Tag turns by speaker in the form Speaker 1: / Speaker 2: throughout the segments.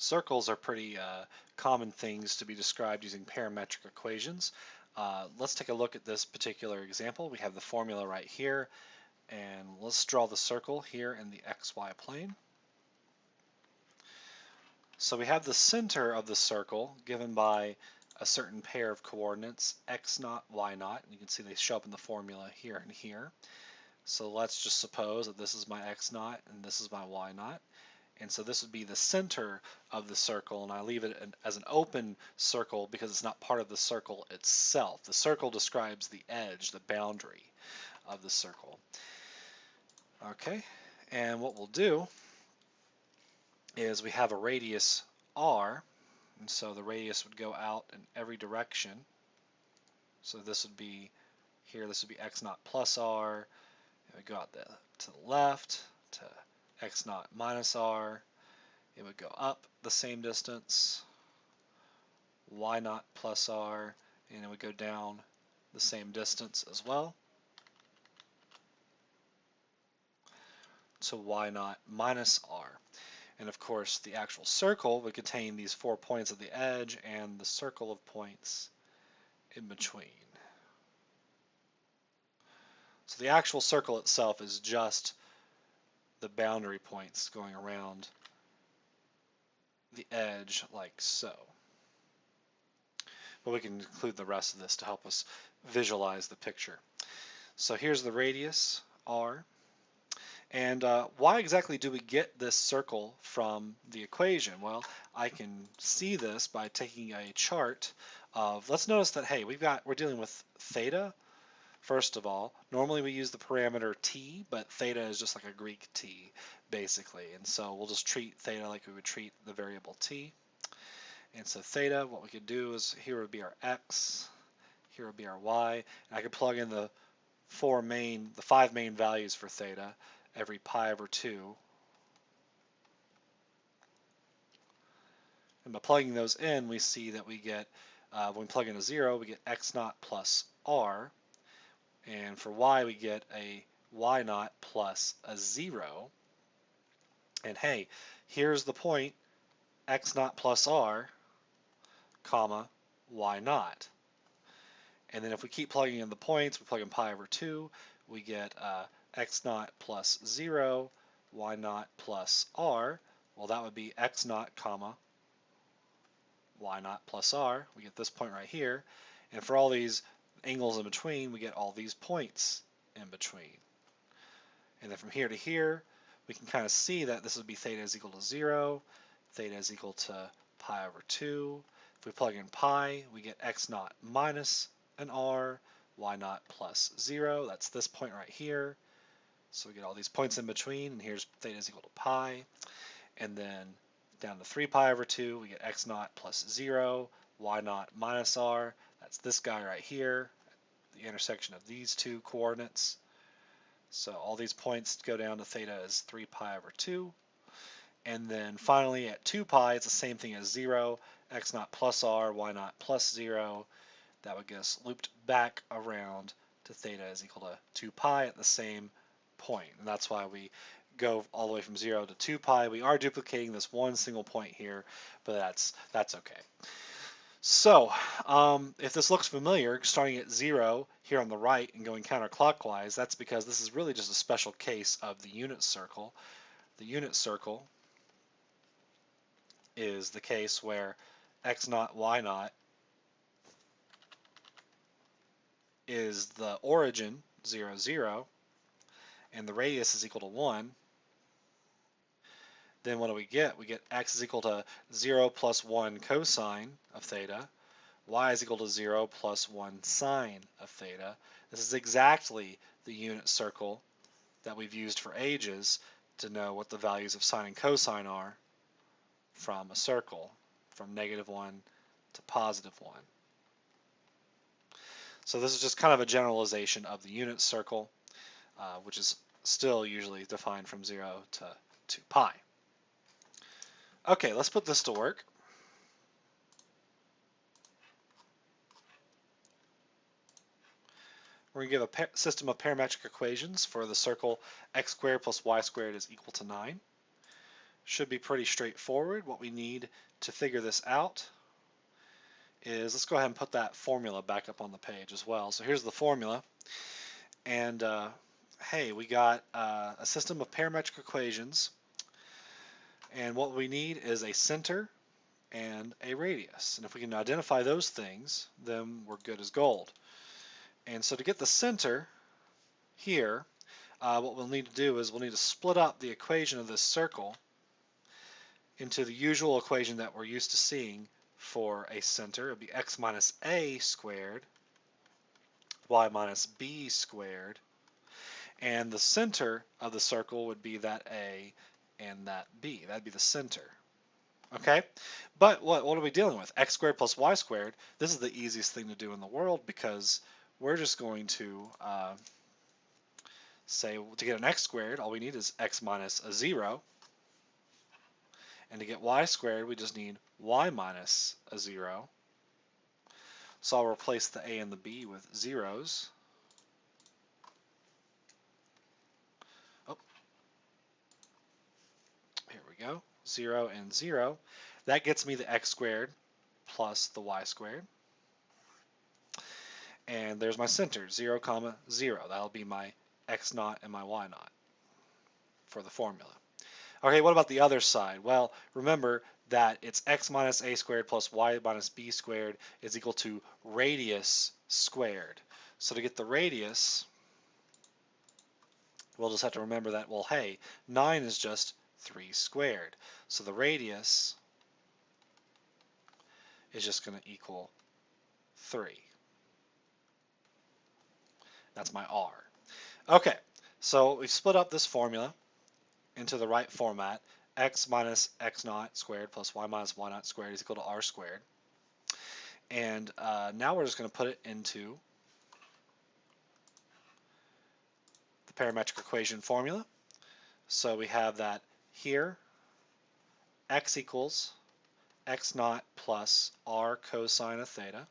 Speaker 1: Circles are pretty common things to be described using parametric equations. Let's take a look at this particular example. We have the formula right here, and let's draw the circle here in the xy plane. So we have the center of the circle given by a certain pair of coordinates, x naught, y naught, and you can see they show up in the formula here and here. So let's just suppose that this is my x naught and this is my y naught. And so this would be the center of the circle, and I leave it as an open circle because it's not part of the circle itself. The circle describes the edge, the boundary of the circle. Okay, and what we'll do is we have a radius r, and so the radius would go out in every direction. So this would be here, this would be x naught plus r. It would go out to the left to x naught minus r. It would go up the same distance, y naught plus r, and it would go down the same distance as well to y naught minus r. And of course, the actual circle would contain these 4 points at the edge and the circle of points in between. So the actual circle itself is just the boundary points going around the edge like so. But we can include the rest of this to help us visualize the picture. So here's the radius, r. And why exactly do we get this circle from the equation? Well, I can see this by taking a chart of, let's notice that, hey, we're dealing with theta, first of all. Normally we use the parameter t, but theta is just like a Greek t, basically. And so we'll just treat theta like we would treat the variable t. And so theta, what we could do is, here would be our x, here would be our y, and I could plug in the 5 main values for theta every pi over 2. And by plugging those in, we see that we get, when we plug in a 0, we get x naught plus r. And for y, we get a y naught plus a 0. And hey, here's the point, x naught plus r, comma, y naught. And then if we keep plugging in the points, we plug in pi over 2, we get x naught plus 0, y naught plus r. Well, that would be x naught, comma, y naught plus r. We get this point right here. And for all these angles in between, we get all these points in between. And then from here to here, we can kind of see that this would be theta is equal to 0, theta is equal to pi over 2. If we plug in pi, we get x naught minus an r, y naught plus 0. That's this point right here. So we get all these points in between, and here's theta is equal to pi. And then down to 3 pi over 2, we get x naught plus 0, y naught minus r. That's this guy right here, the intersection of these two coordinates. So all these points go down to theta is 3 pi over 2. And then finally at 2 pi, it's the same thing as 0, x naught plus r, y naught plus 0. That would get us looped back around to theta is equal to 2 pi at the same point. And that's why we go all the way from 0 to 2 pi. We are duplicating this one single point here, but that's okay. So if this looks familiar, starting at 0 here on the right and going counterclockwise, that's because this is really just a special case of the unit circle. The unit circle is the case where x naught, y naught is the origin, 0, 0, and the radius is equal to 1. Then what do we get? We get x is equal to 0 plus 1 cosine of theta, y is equal to 0 plus 1 sine of theta. This is exactly the unit circle that we've used for ages to know what the values of sine and cosine are from a circle, from -1 to +1. So this is just kind of a generalization of the unit circle, which is still usually defined from 0 to 2 pi. Okay, let's put this to work. We're going to give a system of parametric equations for the circle x squared plus y squared is equal to 9. should be pretty straightforward. What we need to figure this out is, let's go ahead and put that formula back up on the page as well. So here's the formula, and hey, we got a system of parametric equations, and what we need is a center and a radius. And if we can identify those things, then we're good as gold. And so to get the center here, what we'll need to do is we'll need to split up the equation of this circle into the usual equation that we're used to seeing for a center. It would be x minus a squared, y minus b squared, and the center of the circle would be that a and that b. That'd be the center. Okay, but what are we dealing with? X squared plus y squared. This is the easiest thing to do in the world, because we're just going to say, to get an x squared, all we need is x minus a 0. And to get y squared, we just need y minus a 0. So I'll replace the a and the b with zeros. Oh, here we go. 0 and 0. That gets me the x squared plus the y squared. And there's my center, 0, 0. That'll be my x naught and my y naught for the formula. Okay, what about the other side? Well, remember that it's x minus a squared plus y minus b squared is equal to radius squared. So to get the radius, we'll just have to remember that, well, hey, 9 is just 3 squared. So the radius is just going to equal 3. That's my r. Okay, so we've split up this formula into the right format. X minus x naught squared plus y minus y naught squared is equal to r squared. And now we're just going to put it into the parametric equation formula. So we have that here, x equals x naught plus r cosine of theta.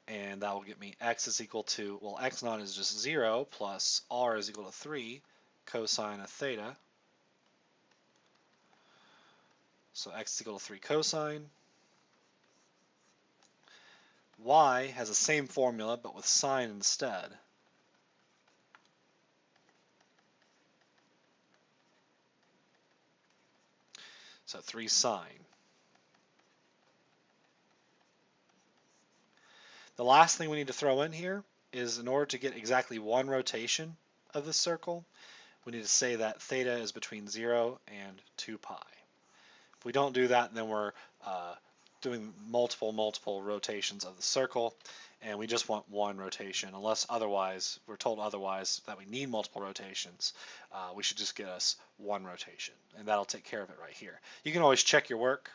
Speaker 1: And that will get me x is equal to, well, x naught is just 0 plus r is equal to 3 cosine of theta. So x is equal to 3 cosine. Y has the same formula but with sine instead. So 3 sine. The last thing we need to throw in here is, in order to get exactly one rotation of the circle, we need to say that theta is between 0 and 2 pi. If we don't do that, then we're doing multiple rotations of the circle, and we just want one rotation. Unless otherwise, we're told otherwise that we need multiple rotations, we should just get us one rotation, and that'll take care of it right here. You can always check your work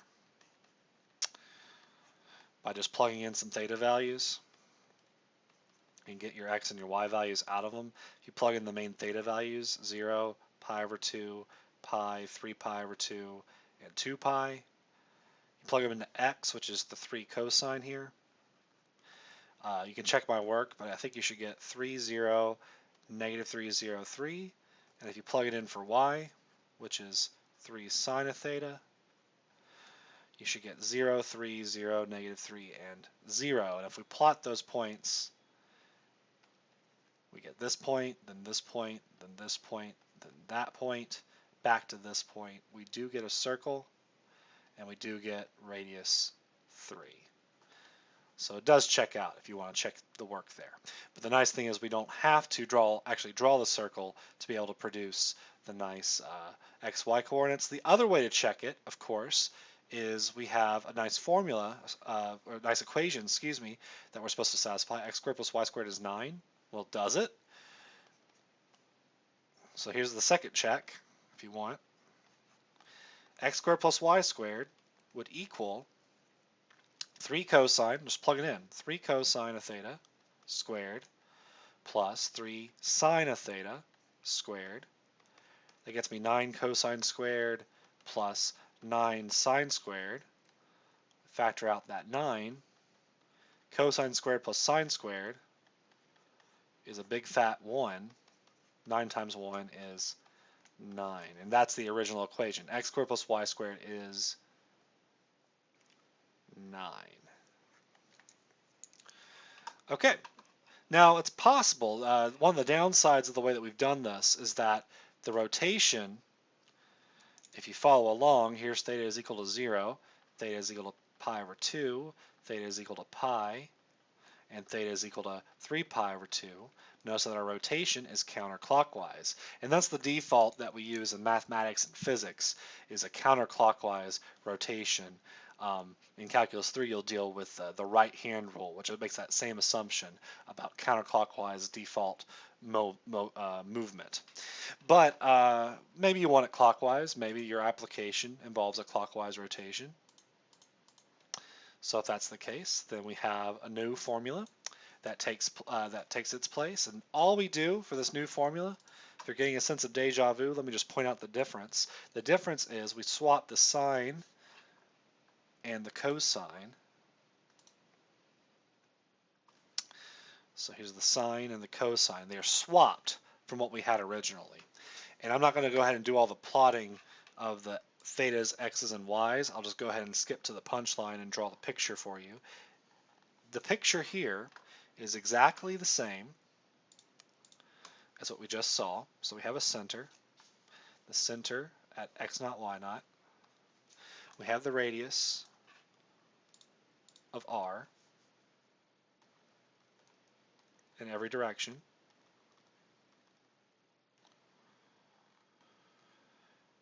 Speaker 1: by just plugging in some theta values and get your x and your y values out of them. If you plug in the main theta values, 0, pi over 2, pi, 3 pi over 2, and 2 pi, you plug them into x, which is the 3 cosine here. You can check my work, but I think you should get 3, 0, negative 3, 0, 3. And if you plug it in for y, which is 3 sine of theta, you should get 0, 3, 0, negative 3, and 0. And if we plot those points, we get this point, then this point, then this point, then that point, back to this point. We do get a circle, and we do get radius 3. So it does check out if you want to check the work there. But the nice thing is we don't have to actually draw the circle to be able to produce the nice xy coordinates. The other way to check it, of course, is we have a nice formula, or a nice equation, excuse me, that we're supposed to satisfy. X squared plus y squared is 9. Well, does it? So here's the second check, if you want. X squared plus y squared would equal 3 cosine, just plug it in, 3 cosine of theta squared plus 3 sine of theta squared. That gets me 9 cosine squared plus 9 sine squared. Factor out that 9. Cosine squared plus sine squared is a big fat 1. 9 times 1 is 9. And that's the original equation. X squared plus y squared is 9. Okay. Now, it's possible, one of the downsides of the way that we've done this is that the rotation, if you follow along, here's theta is equal to 0, theta is equal to pi over 2, theta is equal to pi, and theta is equal to 3 pi over 2. Notice that our rotation is counterclockwise. And that's the default that we use in mathematics and physics, is a counterclockwise rotation. In Calculus 3, you'll deal with the right-hand rule, which makes that same assumption about counterclockwise default movement. But maybe you want it clockwise. Maybe your application involves a clockwise rotation. So if that's the case, then we have a new formula that takes its place. And all we do for this new formula, if you're getting a sense of deja vu, let me just point out the difference. The difference is we swap the sine and the cosine. So here's the sine and the cosine. They are swapped from what we had originally. And I'm not going to go ahead and do all the plotting of the thetas, x's, and y's. I'll just go ahead and skip to the punchline and draw the picture for you. The picture here is exactly the same as what we just saw. So we have a center, the center at x naught, y naught. We have the radius of r in every direction.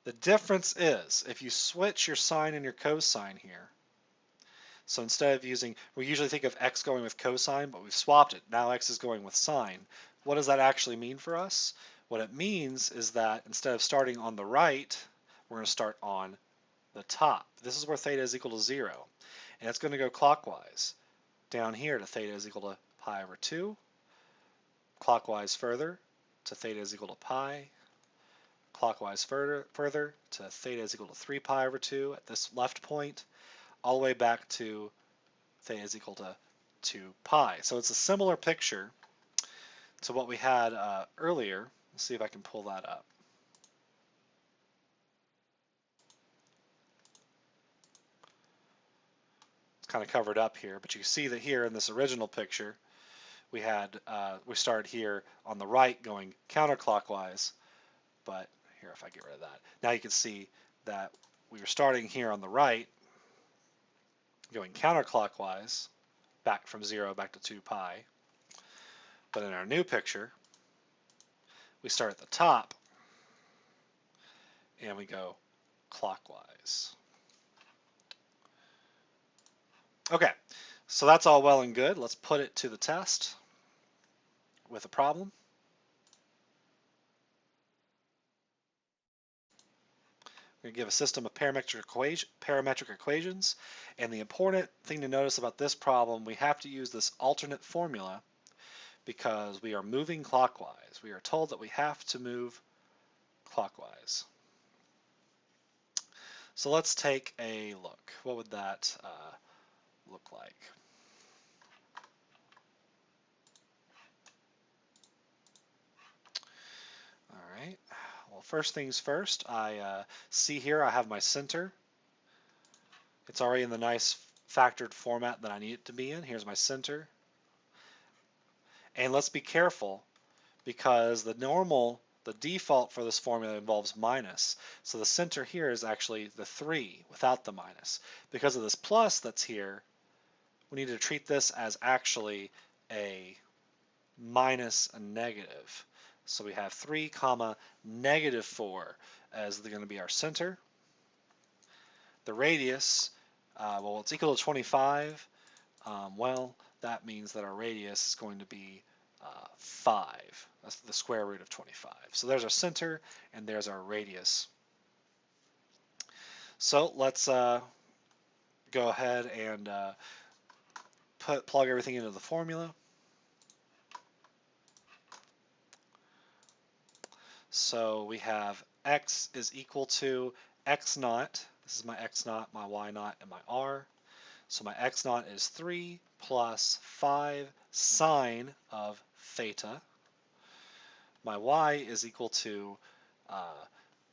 Speaker 1: The difference is if you switch your sine and your cosine here, so instead of using, we usually think of x going with cosine, but we've swapped it. Now x is going with sine. What does that actually mean for us? What it means is that instead of starting on the right, we're going to start on the top. This is where theta is equal to 0. And it's going to go clockwise. Down here to theta is equal to pi over 2. Clockwise further to theta is equal to pi. Clockwise further to theta is equal to 3 pi over 2 at this left point, all the way back to theta is equal to 2 pi. So it's a similar picture to what we had earlier. Let's see if I can pull that up. It's kind of covered up here, but you can see that here in this original picture, we started here on the right going counterclockwise, but here, if I get rid of that, now you can see that we were starting here on the right going counterclockwise, back from 0 back to 2 pi. But in our new picture, we start at the top and we go clockwise. Okay, so that's all well and good. Let's put it to the test with a problem. We're going to give a system of parametric equations, and the important thing to notice about this problem, we have to use this alternate formula because we are moving clockwise. We are told that we have to move clockwise. So let's take a look. What would that look like? All right. Well, first things first, I see here I have my center. It's already in the nice factored format that I need it to be in. Here's my center. And let's be careful because the default for this formula involves minus. So the center here is actually the 3 without the minus. Because of this plus that's here, we need to treat this as actually a minus a negative. So we have 3 comma negative 4 as going to be our center. The radius, well, it's equal to 25. Well, that means that our radius is going to be 5. That's the square root of 25. So there's our center and there's our radius. So let's go ahead and plug everything into the formula. So we have x is equal to x naught. This is my x naught, my y naught, and my r. So my x naught is 3 plus 5 sine of theta. My y is equal to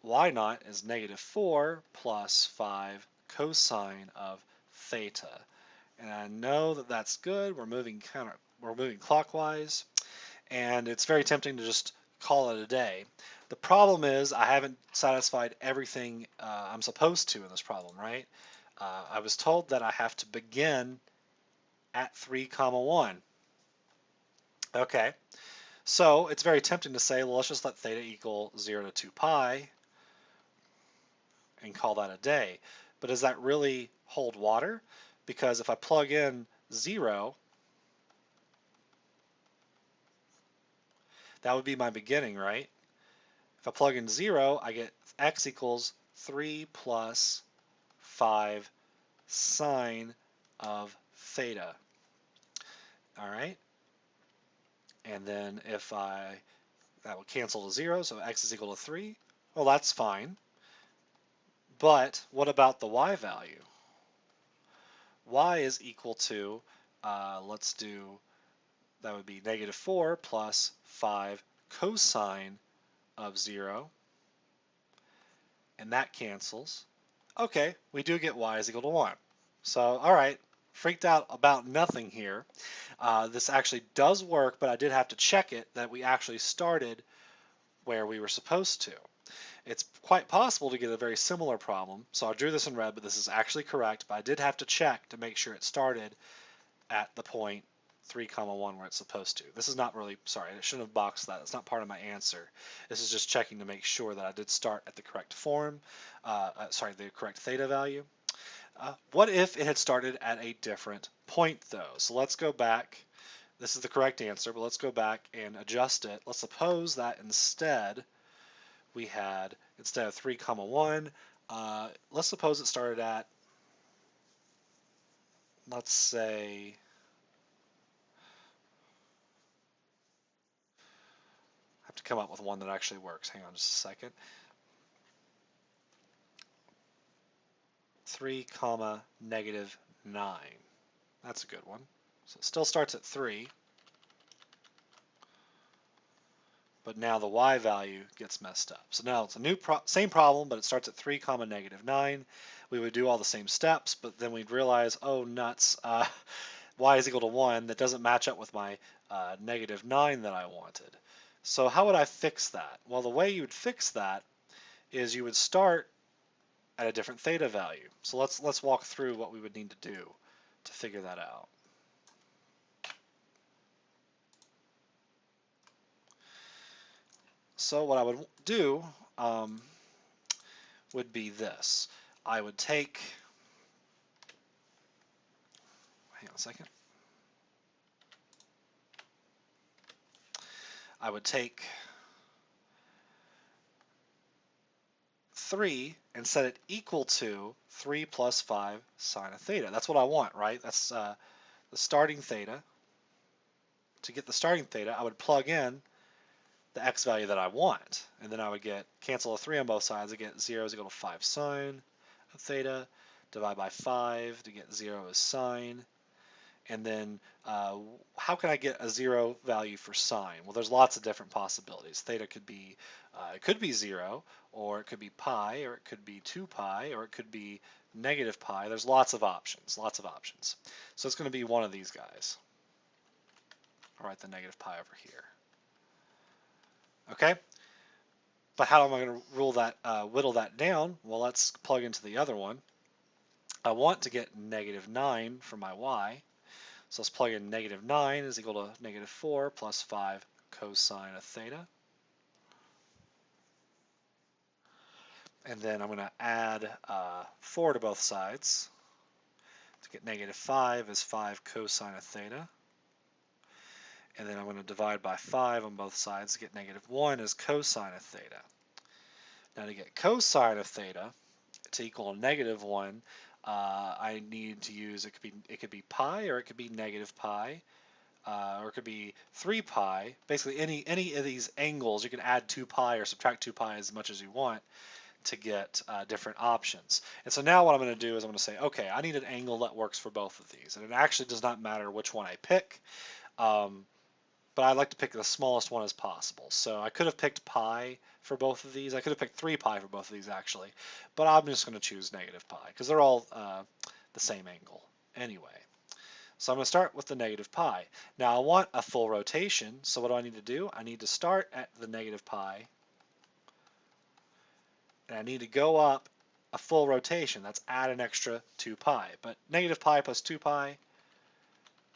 Speaker 1: y naught is -4 plus 5 cosine of theta. And I know that that's good. We're moving clockwise, and it's very tempting to just call it a day. The problem is I haven't satisfied everything I'm supposed to in this problem, right? I was told that I have to begin at 3, 1. Okay, so it's very tempting to say, well, let's just let theta equal 0 to 2 pi and call that a day. But does that really hold water? Because if I plug in 0, that would be my beginning, right? If I plug in 0, I get x equals 3 plus 5 sine of theta. All right? And then that will cancel to 0, so x is equal to 3. Well, that's fine. But what about the y value? Y is equal to, let's do, that would be -4 plus 5 cosine of 0. And that cancels. Okay, we do get y is equal to 1. So, all right, freaked out about nothing here. This actually does work, but I did have to check it that we actually started where we were supposed to. It's quite possible to get a very similar problem. So I drew this in red, but this is actually correct. But I did have to check to make sure it started at the point 3, 1 where it's supposed to. This is not really, sorry, I shouldn't have boxed that. It's not part of my answer. This is just checking to make sure that I did start at the correct form, the correct theta value. What if it had started at a different point though? So let's go back. This is the correct answer, but let's go back and adjust it. Let's suppose that instead we had, instead of 3, 1, let's suppose it started at, let's say, I have to come up with one that actually works. Hang on just a second. 3, -9. That's a good one. So it still starts at 3, but now the y value gets messed up. So now it's a new same problem, but it starts at 3, -9. We would do all the same steps, but then we'd realize, oh nuts, y is equal to 1. That doesn't match up with my -9 that I wanted. So how would I fix that? Well, the way you would fix that is you would start at a different theta value. So let's walk through what we would need to do to figure that out. So what I would do would be this. I would take, hang on a second. I would take 3 and set it equal to 3 plus 5 sine of theta. That's what I want, right? That's the starting theta. To get the starting theta, I would plug in the x value that I want, and then I would cancel a 3 on both sides. I get 0 is equal to 5 sine of theta, divide by 5 to get 0 as sine. And then how can I get a 0 value for sine? Well, there's lots of different possibilities. Theta could be, it could be 0, or it could be pi, or it could be 2 pi, or it could be negative pi. There's lots of options, So it's going to be one of these guys. I'll write the negative pi over here. Okay? But how am I going to whittle that down? Well, let's plug into the other one. I want to get -9 for my y. So let's plug in -9 is equal to -4 plus 5 cosine of theta. And then I'm going to add 4 to both sides. To get -5 is 5 cosine of theta. And then I'm going to divide by 5 on both sides to get -1 is cosine of theta. Now to get cosine of theta to equal -1, I need to use, it could be pi, or it could be negative pi, or it could be 3 pi. Basically any of these angles, you can add 2 pi or subtract 2 pi as much as you want to get different options. And so now what I'm going to do is I'm going to say, okay, I need an angle that works for both of these. And it actually does not matter which one I pick. but I'd like to pick the smallest one as possible. So I could have picked pi for both of these. I could have picked 3 pi for both of these actually, but I'm just going to choose negative pi because they're all the same angle anyway. So I'm going to start with the negative pi. Now I want a full rotation, so what do I need to do? I need to start at the negative pi, and I need to go up a full rotation. That's add an extra 2 pi. But negative pi plus 2 pi,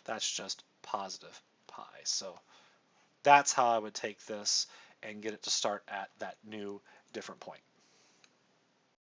Speaker 1: that's just positive pi. So that's how I would take this and get it to start at that new different point.